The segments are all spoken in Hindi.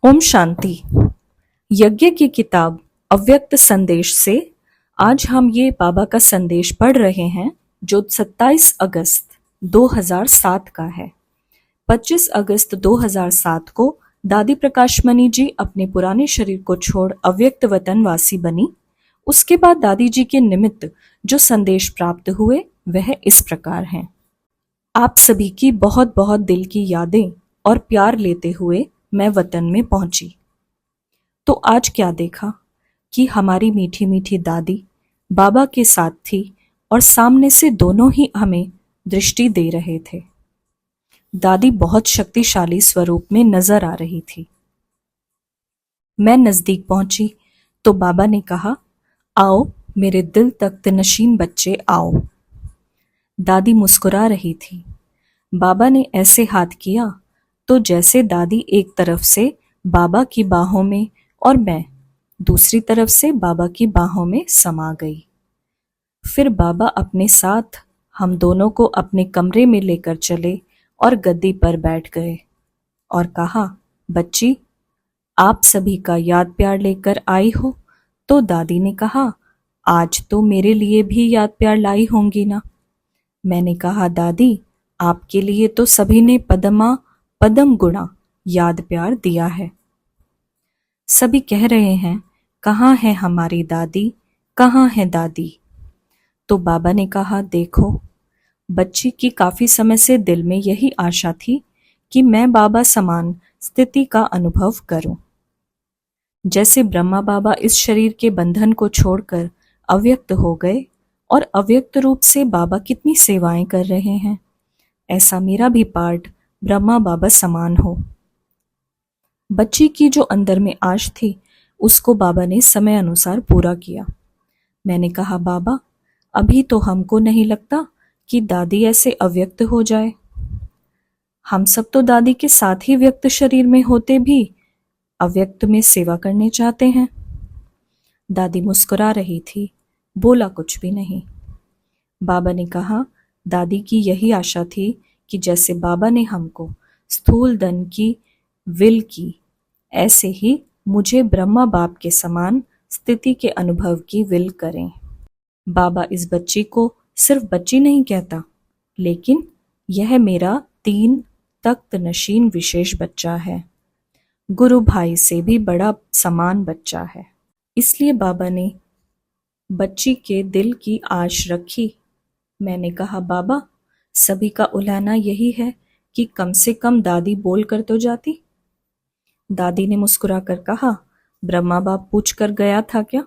ओम शांति। यज्ञ की किताब अव्यक्त संदेश से आज हम ये बाबा का संदेश पढ़ रहे हैं जो 27 अगस्त 2007 का है। 25 अगस्त 2007 को दादी प्रकाशमणि जी अपने पुराने शरीर को छोड़ अव्यक्त वतन वासी बनी। उसके बाद दादी जी के निमित्त जो संदेश प्राप्त हुए वह इस प्रकार हैं। आप सभी की बहुत बहुत दिल की यादें और प्यार लेते हुए मैं वतन में पहुंची तो आज क्या देखा कि हमारी मीठी मीठी दादी बाबा के साथ थी और सामने से दोनों ही हमें दृष्टि दे रहे थे। दादी बहुत शक्तिशाली स्वरूप में नजर आ रही थी। मैं नजदीक पहुंची तो बाबा ने कहा, आओ मेरे दिल तख्त नशीन बच्चे आओ। दादी मुस्कुरा रही थी। बाबा ने ऐसे हाथ किया तो जैसे दादी एक तरफ से बाबा की बाहों में और मैं दूसरी तरफ से बाबा की बाहों में समा गई। फिर बाबा अपने साथ हम दोनों को अपने कमरे में लेकर चले और गद्दी पर बैठ गए और कहा, बच्ची आप सभी का याद प्यार लेकर आई हो। तो दादी ने कहा, आज तो मेरे लिए भी याद प्यार लाई होंगी ना। मैंने कहा, दादी आपके लिए तो सभी ने पदम गुणा याद प्यार दिया है। सभी कह रहे हैं, कहाँ है हमारी दादी, कहाँ है दादी। तो बाबा ने कहा, देखो बच्ची की काफी समय से दिल में यही आशा थी कि मैं बाबा समान स्थिति का अनुभव करूं। जैसे ब्रह्मा बाबा इस शरीर के बंधन को छोड़कर अव्यक्त हो गए और अव्यक्त रूप से बाबा कितनी सेवाएं कर रहे हैं, ऐसा मेरा भी पार्ट ब्रह्मा बाबा समान हो। बच्ची की जो अंदर में आश थी उसको बाबा ने समय अनुसार पूरा किया। मैंने कहा, बाबा अभी तो हमको नहीं लगता कि दादी ऐसे अव्यक्त हो जाए। हम सब तो दादी के साथ ही व्यक्त शरीर में होते भी अव्यक्त में सेवा करने चाहते हैं। दादी मुस्कुरा रही थी, बोला कुछ भी नहीं। बाबा ने कहा, दादी की यही आशा थी कि जैसे बाबा ने हमको स्थूल धन की विल की, ऐसे ही मुझे ब्रह्मा बाप के समान स्थिति के अनुभव की विल करें। बाबा इस बच्ची को सिर्फ बच्ची नहीं कहता, लेकिन यह मेरा 3 तख्त नशीन विशेष बच्चा है। गुरु भाई से भी बड़ा समान बच्चा है। इसलिए बाबा ने बच्ची के दिल की आश रखी। मैंने कहा, बाबा सभी का उलाहना यही है कि कम से कम दादी बोल कर तो जाती। दादी ने मुस्कुरा कर कहा, ब्रह्मा बाप पूछ कर गया था क्या?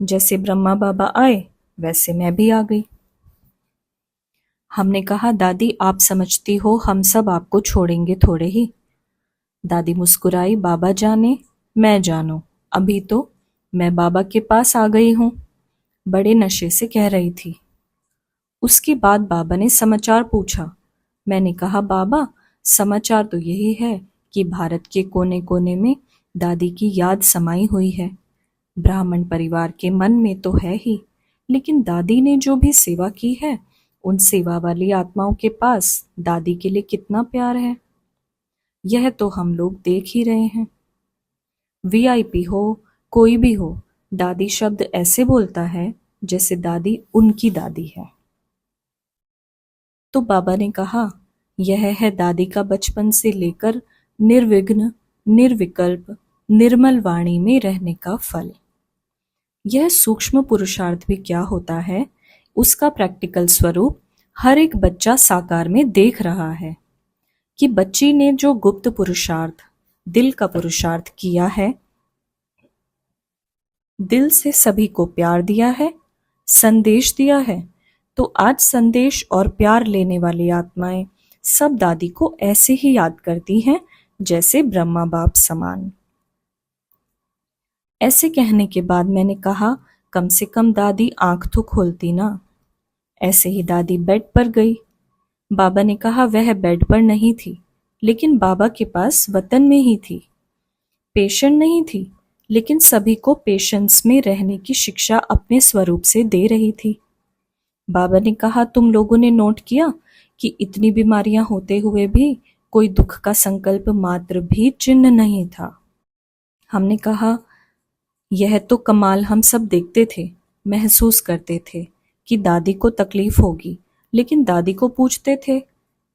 जैसे ब्रह्मा बाबा आए वैसे मैं भी आ गई। हमने कहा, दादी आप समझती हो हम सब आपको छोड़ेंगे थोड़े ही। दादी मुस्कुराई, बाबा जाने मैं जानूं, अभी तो मैं बाबा के पास आ गई हूं। बड़े नशे से कह रही थी। उसके बाद बाबा ने समाचार पूछा। मैंने कहा, बाबा समाचार तो यही है कि भारत के कोने कोने में दादी की याद समाई हुई है। ब्राह्मण परिवार के मन में तो है ही, लेकिन दादी ने जो भी सेवा की है उन सेवा वाली आत्माओं के पास दादी के लिए कितना प्यार है, यह तो हम लोग देख ही रहे हैं। वीआईपी हो कोई भी हो, दादी शब्द ऐसे बोलता है जैसे दादी उनकी दादी है। तो बाबा ने कहा, यह है दादी का बचपन से लेकर निर्विघ्न निर्विकल्प निर्मल वाणी में रहने का फल। यह सूक्ष्म पुरुषार्थ भी क्या होता है, उसका प्रैक्टिकल स्वरूप हर एक बच्चा साकार में देख रहा है कि बच्ची ने जो गुप्त पुरुषार्थ दिल का पुरुषार्थ किया है, दिल से सभी को प्यार दिया है, संदेश दिया है, तो आज संदेश और प्यार लेने वाली आत्माएं सब दादी को ऐसे ही याद करती हैं जैसे ब्रह्मा बाप समान। ऐसे कहने के बाद मैंने कहा, कम से कम दादी आंख तो खोलती ना। ऐसे ही दादी बेड पर गई। बाबा ने कहा, वह बेड पर नहीं थी, लेकिन बाबा के पास वतन में ही थी। पेशेंट नहीं थी, लेकिन सभी को पेशेंस में रहने की शिक्षा अपने स्वरूप से दे रही थी। बाबा ने कहा, तुम लोगों ने नोट किया कि इतनी बीमारियां होते हुए भी कोई दुख का संकल्प मात्र भी चिन्ह नहीं था। हमने कहा, यह तो कमाल हम सब देखते थे, महसूस करते थे कि दादी को तकलीफ होगी, लेकिन दादी को पूछते थे,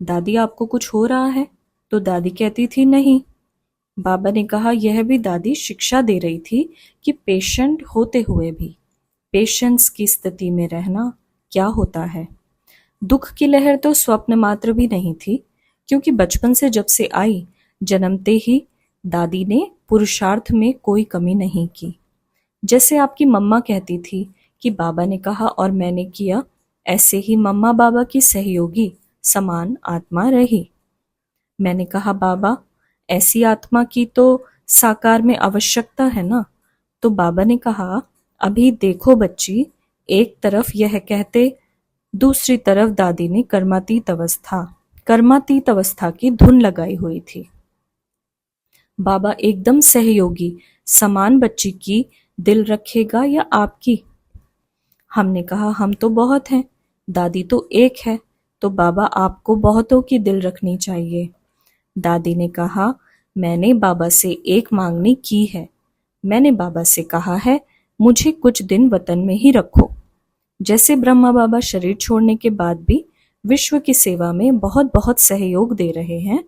दादी आपको कुछ हो रहा है? तो दादी कहती थी नहीं। बाबा ने कहा, यह भी दादी शिक्षा दे रही थी कि पेशेंट होते हुए भी पेशेंस की स्थिति में रहना क्या होता है। दुख की लहर तो स्वप्न मात्र भी नहीं थी, क्योंकि बचपन से जब से आई, जन्मते ही दादी ने पुरुषार्थ में कोई कमी नहीं की। जैसे आपकी मम्मा कहती थी कि बाबा ने कहा और मैंने किया, ऐसे ही मम्मा बाबा की सहयोगी समान आत्मा रही। मैंने कहा, बाबा ऐसी आत्मा की तो साकार में आवश्यकता है ना? तो बाबा ने कहा, अभी देखो बच्ची, एक तरफ यह कहते दूसरी तरफ दादी ने कर्मातीत अवस्था की धुन लगाई हुई थी। बाबा एकदम सहयोगी समान बच्ची की दिल रखेगा या आपकी? हमने कहा, हम तो बहुत हैं, दादी तो एक है, तो बाबा आपको बहुतों की दिल रखनी चाहिए। दादी ने कहा, मैंने बाबा से एक मांगनी की है। मैंने बाबा से कहा है, मुझे कुछ दिन वतन में ही रखो। जैसे ब्रह्मा बाबा शरीर छोड़ने के बाद भी विश्व की सेवा में बहुत बहुत सहयोग दे रहे हैं,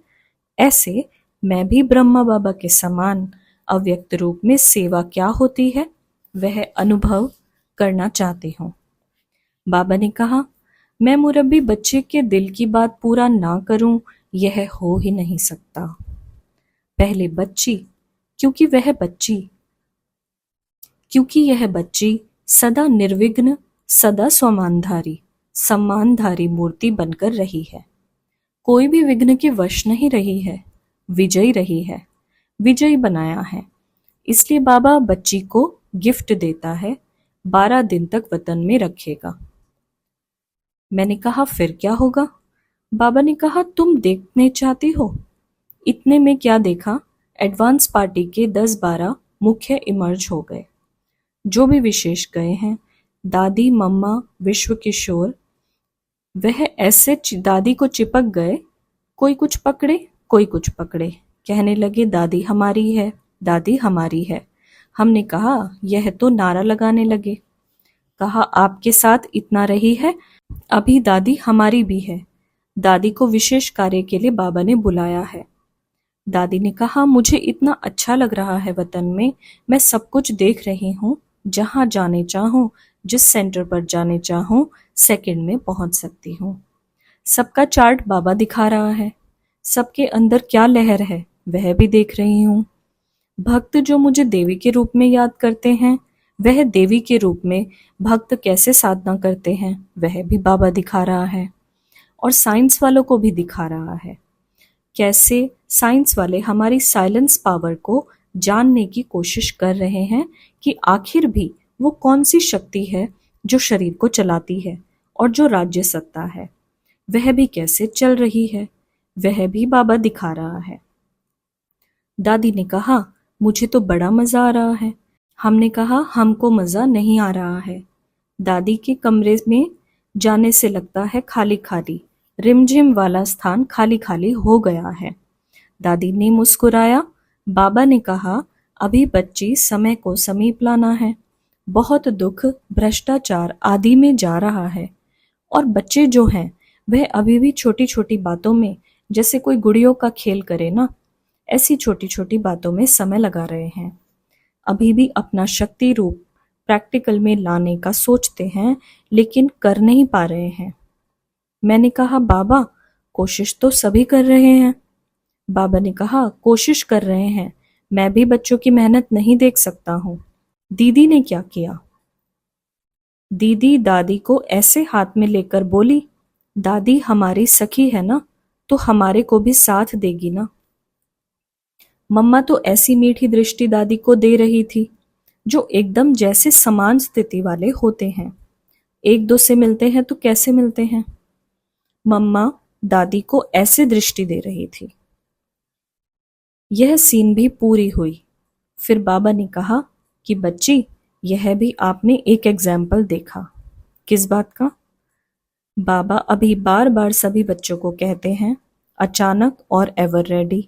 ऐसे मैं भी ब्रह्मा बाबा के समान अव्यक्त रूप में सेवा क्या होती है वह अनुभव करना चाहती हूँ। बाबा ने कहा, मैं मुरब्बी बच्चे के दिल की बात पूरा ना करूं, यह हो ही नहीं सकता। पहले बच्ची, क्योंकि यह बच्ची सदा निर्विघ्न, सदा सम्मानधारी मूर्ति बनकर रही है। कोई भी विघ्न के वश नहीं रही है, विजयी रही है, विजयी बनाया है। इसलिए बाबा बच्ची को गिफ्ट देता है, 12 दिन तक वतन में रखेगा। मैंने कहा, फिर क्या होगा? बाबा ने कहा, तुम देखने चाहती हो? इतने में क्या देखा, एडवांस पार्टी के 10-12 मुख्य इमर्ज हो गए। जो भी विशेष गए हैं, दादी, मम्मा, विश्व किशोर, वह ऐसे दादी को चिपक गए, कोई कुछ पकड़े, कोई कुछ पकड़े, कहने लगे, दादी हमारी है, दादी हमारी है। हमने कहा, यह तो नारा लगाने लगे। कहा, आपके साथ इतना रही है, अभी दादी हमारी भी है। दादी को विशेष कार्य के लिए बाबा ने बुलाया है। दादी ने कहा, मुझे इतना अच्छा लग रहा है वतन में, मैं सब कुछ देख रही हूँ, जहाँ जाने चाहूँ, जिस सेंटर पर जाने चाहूँ, सेकंड में पहुंच सकती हूँ। सबका चार्ट बाबा दिखा रहा है, सबके अंदर क्या लहर है वह भी देख रही हूँ। भक्त जो मुझे देवी के रूप में याद करते हैं, वह देवी के रूप में भक्त कैसे साधना करते हैं वह भी बाबा दिखा रहा है, और साइंस वालों को भी दिखा रहा है। कैसे साइंस वाले हमारी साइलेंस पावर को जानने की कोशिश कर रहे हैं कि आखिर भी वो कौन सी शक्ति है जो शरीर को चलाती है, और जो राज्य सत्ता है वह भी कैसे चल रही है, वह भी बाबा दिखा रहा है। दादी ने कहा, मुझे तो बड़ा मजा आ रहा है। हमने कहा, हमको मजा नहीं आ रहा है। दादी के कमरे में जाने से लगता है खाली खाली, रिमझिम वाला स्थान खाली खाली हो गया है। दादी ने मुस्कुराया। बाबा ने कहा, अभी बच्ची समय को समीप लाना है। बहुत दुख, भ्रष्टाचार आदि में जा रहा है, और बच्चे जो हैं वह अभी भी छोटी छोटी बातों में, जैसे कोई गुड़ियों का खेल करे ना, ऐसी छोटी छोटी बातों में समय लगा रहे हैं। अभी भी अपना शक्ति रूप प्रैक्टिकल में लाने का सोचते हैं, लेकिन कर नहीं पा रहे हैं। मैंने कहा, बाबा कोशिश तो सभी कर रहे हैं। बाबा ने कहा, कोशिश कर रहे हैं, मैं भी बच्चों की मेहनत नहीं देख सकता हूँ। दीदी ने क्या किया? दीदी दादी को ऐसे हाथ में लेकर बोली, दादी हमारी सखी है ना, तो हमारे को भी साथ देगी ना। मम्मा तो ऐसी मीठी दृष्टि दादी को दे रही थी, जो एकदम जैसे समान स्थिति वाले होते हैं। एक दो से मिलते हैं तो कैसे मिलते हैं। मम्मा दादी को ऐसे दृष्टि दे रही थी। यह सीन भी पूरी हुई। फिर बाबा ने कहा कि बच्ची, यह भी आपने एक एग्जाम्पल देखा। किस बात का? बाबा अभी बार बार सभी बच्चों को कहते हैं, अचानक और एवर रेडी।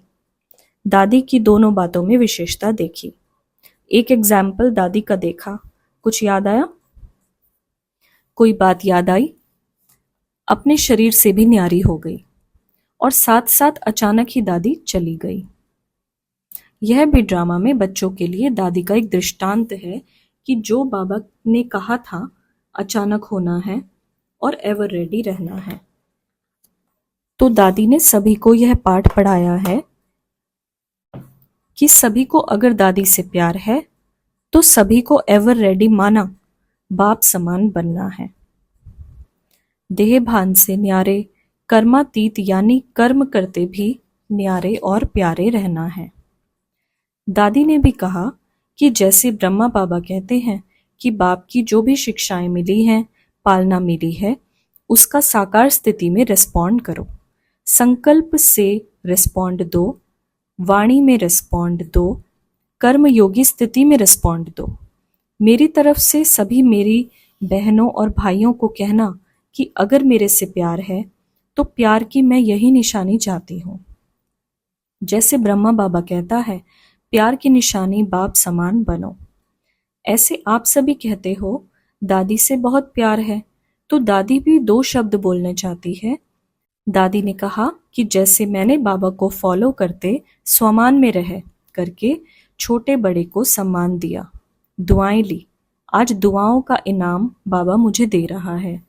दादी की दोनों बातों में विशेषता देखी। एक एग्जाम्पल दादी का देखा। कुछ याद आया? कोई बात याद आई? अपने शरीर से भी न्यारी हो गई और साथ साथ अचानक ही दादी चली गई। यह भी ड्रामा में बच्चों के लिए दादी का एक दृष्टांत है कि जो बाबा ने कहा था अचानक होना है और एवर रेडी रहना है। तो दादी ने सभी को यह पाठ पढ़ाया है कि सभी को अगर दादी से प्यार है तो सभी को एवर रेडी माना बाप समान बनना है। देह भान से न्यारे, कर्मातीत यानी कर्म करते भी न्यारे और प्यारे रहना है। दादी ने भी कहा कि जैसे ब्रह्मा बाबा कहते हैं कि बाप की जो भी शिक्षाएं मिली हैं, पालना मिली है, उसका साकार स्थिति में रिस्पॉन्ड करो। संकल्प से रिस्पॉन्ड दो, वाणी में रिस्पॉन्ड दो, कर्म योगी स्थिति में रिस्पॉन्ड दो। मेरी तरफ से सभी मेरी बहनों और भाइयों को कहना कि अगर मेरे से प्यार है तो प्यार की मैं यही निशानी चाहती हूँ। जैसे ब्रह्मा बाबा कहता है, प्यार की निशानी बाप समान बनो। ऐसे आप सभी कहते हो दादी से बहुत प्यार है, तो दादी भी दो शब्द बोलना चाहती है। दादी ने कहा कि जैसे मैंने बाबा को फॉलो करते स्वमान में रह करके छोटे बड़े को सम्मान दिया, दुआएं ली, आज दुआओं का इनाम बाबा मुझे दे रहा है।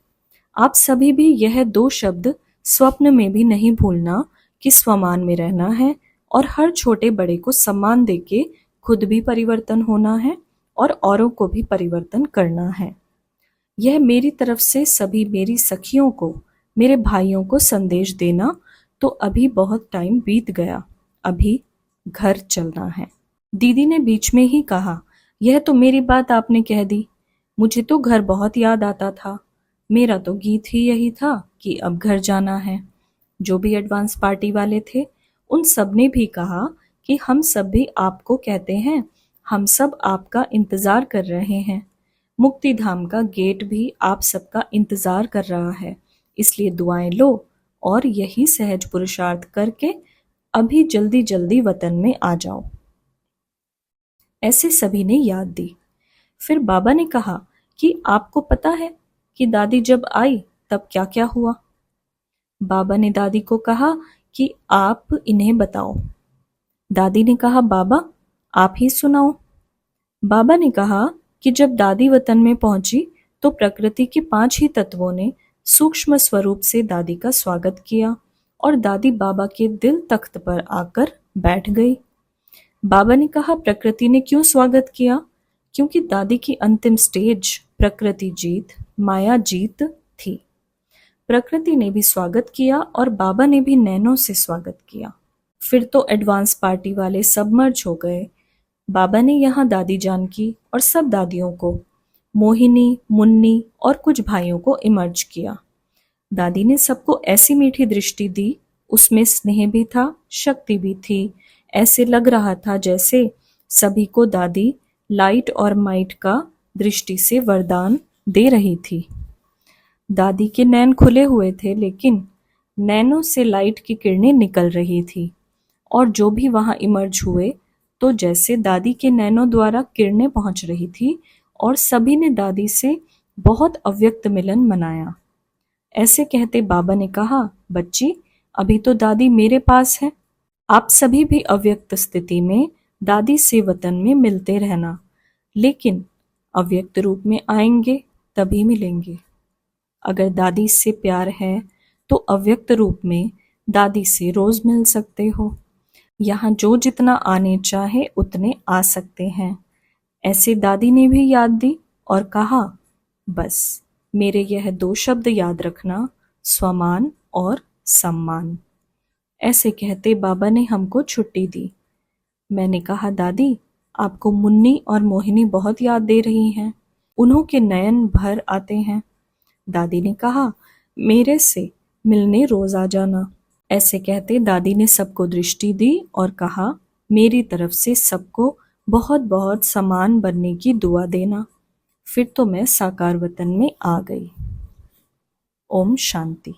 आप सभी भी यह दो शब्द स्वप्न में भी नहीं भूलना कि स्वमान में रहना है और हर छोटे बड़े को सम्मान देके खुद भी परिवर्तन होना है और औरों को भी परिवर्तन करना है। यह मेरी तरफ से सभी मेरी सखियों को, मेरे भाइयों को संदेश देना। तो अभी बहुत टाइम बीत गया, अभी घर चलना है। दीदी ने बीच में ही कहा, यह तो मेरी बात आपने कह दी, मुझे तो घर बहुत याद आता था। मेरा तो गीत ही यही था कि अब घर जाना है। जो भी एडवांस पार्टी वाले थे उन सब ने भी कहा कि हम सब भी आपको कहते हैं, हम सब आपका इंतजार कर रहे हैं। मुक्ति धाम का गेट भी आप सबका इंतजार कर रहा है, इसलिए दुआएं लो और यही सहज पुरुषार्थ करके अभी जल्दी जल्दी वतन में आ जाओ। ऐसे सभी ने याद दी। फिर बाबा ने कहा कि आपको पता है कि दादी जब आई तब क्या क्या हुआ? बाबा ने दादी को कहा कि आप इन्हें बताओ। दादी ने कहा, बाबा आप ही सुनाओ। बाबा ने कहा कि जब दादी वतन में पहुंची तो प्रकृति के 5 ही तत्वों ने सूक्ष्म स्वरूप से दादी का स्वागत किया और दादी बाबा के दिल तख्त पर आकर बैठ गई। बाबा ने कहा, प्रकृति ने क्यों स्वागत किया? क्योंकि दादी की अंतिम स्टेज प्रकृति जीत, माया जीत थी। प्रकृति ने भी स्वागत किया और बाबा ने भी नैनों से स्वागत किया। फिर तो एडवांस पार्टी वाले सब मर्ज हो गए। बाबा ने यहाँ दादी जान की और सब दादियों को, मोहिनी, मुन्नी और कुछ भाइयों को इमर्ज किया। दादी ने सबको ऐसी मीठी दृष्टि दी, उसमें स्नेह भी था, शक्ति भी थी। ऐसे लग रहा था जैसे सभी को दादी लाइट और माइट का दृष्टि से वरदान दे रही थी। दादी के नैन खुले हुए थे, लेकिन नैनों से लाइट की किरणें निकल रही थी और जो भी वहां इमर्ज हुए तो जैसे दादी के नैनों द्वारा किरणें पहुंच रही थी और सभी ने दादी से बहुत अव्यक्त मिलन मनाया। ऐसे कहते बाबा ने कहा, बच्ची अभी तो दादी मेरे पास है, आप सभी भी अव्यक्त स्थिति में दादी से वतन में मिलते रहना, लेकिन अव्यक्त रूप में आएंगे तभी मिलेंगे। अगर दादी से प्यार है तो अव्यक्त रूप में दादी से रोज मिल सकते हो। यहाँ जो जितना आने चाहे उतने आ सकते हैं। ऐसे दादी ने भी याद दी और कहा, बस मेरे यह 2 शब्द याद रखना, स्वमान और सम्मान। ऐसे कहते बाबा ने हमको छुट्टी दी। मैंने कहा, दादी आपको मुन्नी और मोहिनी बहुत याद दे रही हैं, उन्हों के नयन भर आते हैं। दादी ने कहा, मेरे से मिलने रोज आ जाना। ऐसे कहते दादी ने सबको दृष्टि दी और कहा, मेरी तरफ से सबको बहुत बहुत समान बनने की दुआ देना। फिर तो मैं साकार वतन में आ गई। ओम शांति।